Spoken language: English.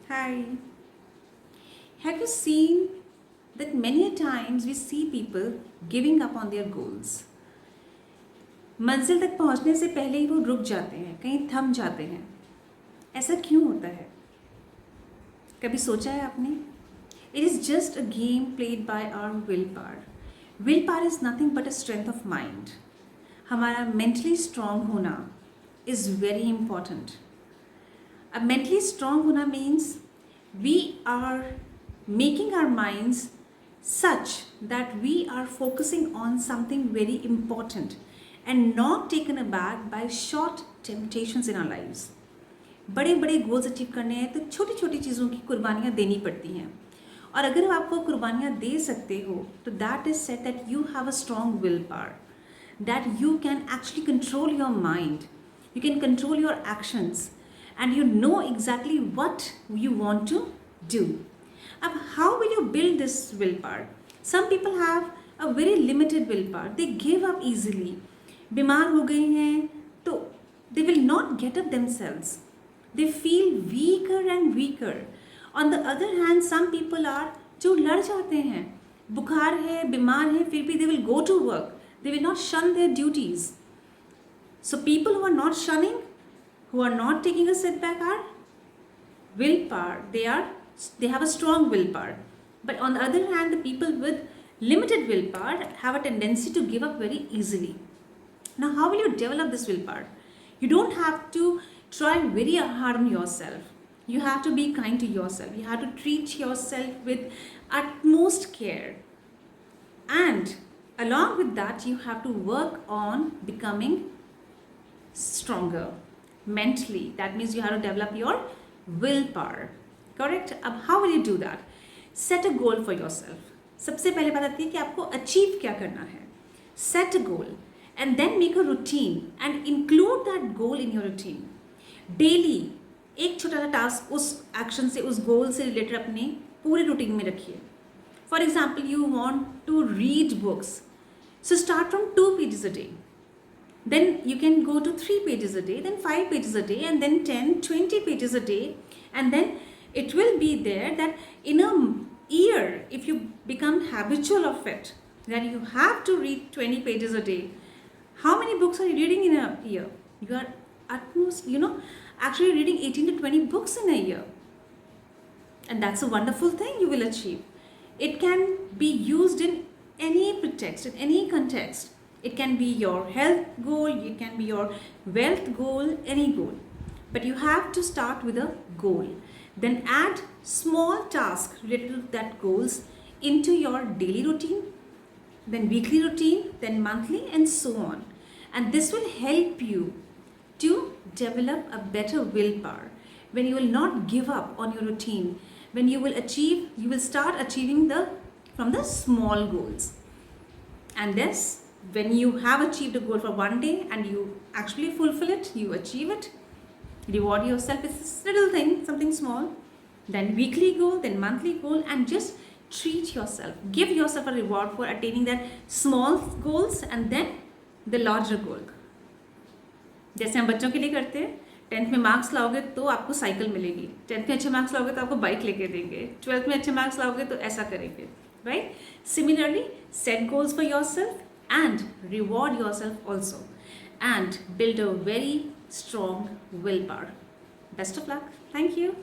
Hi. Have you seen that many times we see people giving up on their goals? मंजिल तक पहुंचने से पहले ही वो रुक जाते हैं, कहीं थम जाते हैं. ऐसा क्यों होता है? कभी सोचा है आपने? It is just a game played by our willpower. Willpower is nothing but a strength of mind. हमारा mentally strong होना is very important. अब mentally strong होना means we are making our minds such that we are focusing on something very important and not taken aback by short temptations in our lives. बड़े बड़े goals achieve करने हैं तो छोटी छोटी चीज़ों की कुर्बानियाँ देनी पड़ती हैं, और अगर आप वो कुर्बानियाँ दे सकते हो तो that is set that you have a strong will power, that you can actually control your mind, you can control your actions, and you know exactly what you want to do. How will you build this willpower? Some people have a very limited willpower. They give up easily. बीमार हो गए हैं तो they will not get up themselves. They feel weaker and weaker. On the other hand, some people are जो लड़ जाते हैं, बुखार है, बीमार है, फिर भी they will go to work. They will not shun their duties. So people who are not shunning, who are not taking a setback are willpower. They have a strong willpower. But on the other hand, the people with limited willpower have a tendency to give up very easily. Now, how will you develop this willpower? You don't have to try very hard on yourself. You have to be kind to yourself. You have to treat yourself with utmost care. And along with that, you have to work on becoming stronger mentally. That means you have to develop your willpower. Correct? अब how will you do that? Set a goal for yourself. सबसे पहले बात आती है कि आपको achieve क्या करना है. Set a goal and then make a routine and include that goal in your routine. Daily एक छोटा सा टास्क उस एक्शन से, उस गोल से रिलेटेड अपने पूरे रूटीन में रखिए. For example, you want to read books, so start from 2 pages a day. Then you can go to 3 pages a day, then 5 pages a day, and then 10, 20 pages a day. And then it will be there that in a year, if you become habitual of it, that you have to read 20 pages a day. How many books are you reading in a year? You are at most, actually reading 18 to 20 books in a year. And that's a wonderful thing you will achieve. It can be used in any pretext, in any context. It can be your health goal, it can be your wealth goal, any goal. But you have to start with a goal. Then add small tasks related to that goals into your daily routine, then weekly routine, then monthly, and so on. And this will help you to develop a better willpower. When you will not give up on your routine, when you will start achieving from the small goals. And this, when you have achieved a goal for one day and you actually fulfill it, you achieve it, reward yourself with this little thing, something small, then weekly goal, then monthly goal, and just treat yourself. Give yourself a reward for attaining that small goals and then the larger goal. जैसे हम बच्चों के लिए करते हैं, 10th में marks लाओगे तो आपको साइकिल मिलेगी, 10th में अच्छे मार्क्स लाओगे तो आपको बाइक लेके देंगे, 12th में अच्छे मार्क्स लाओगे तो ऐसा करेंगे, right? Similarly, set goals for yourself and reward yourself also, and build a very strong willpower. Best of luck. Thank you.